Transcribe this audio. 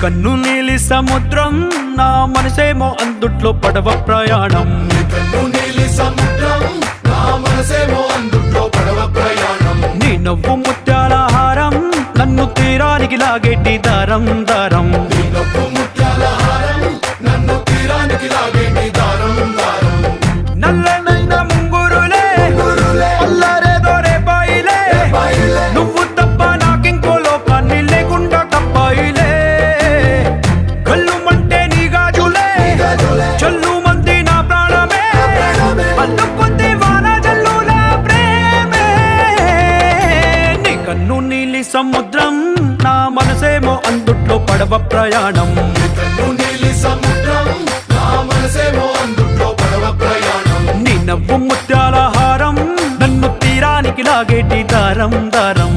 కన్ను నీలి సముద్రం నా మనసేమో అందుట్లో పడవ ప్రయాణం. నీ కన్ను నీలి సముద్రం నా మనసేమో అందుట్లో పడవ ప్రయాణం. నీ నవ్వు ముత్యాల హారం నన్ను తీరానికి లాగేటి దారం దారం. నీ నవ్వు ముత్యాల హారం నన్ను తీరానికి లాగేటి దారం దారం. నల్లనైన ముంగురులే అల్లారేదో రేపాయిలే, నువ్వు తప్ప నాకింకో లోకాన్ని లేకుండా కప్పాయిలే. కళ్ళు మంటే నీ గాజులే చల్లు మంది నా ప్రాణమే, అల్లుకుంది వాన జల్లుల ప్రేమే. నీ కన్ను నీలి సముద్రం నా మనసేమో అందుట్లో పడవ ప్రయాణం. నీ కన్ను నీలి సముద్రం నా మనసేమో అందుట్లో పడవ ప్రయాణం. నీ నవ్వు ముత్యాల హారం నన్ను తీరానికి లాగేటి దారం దారం.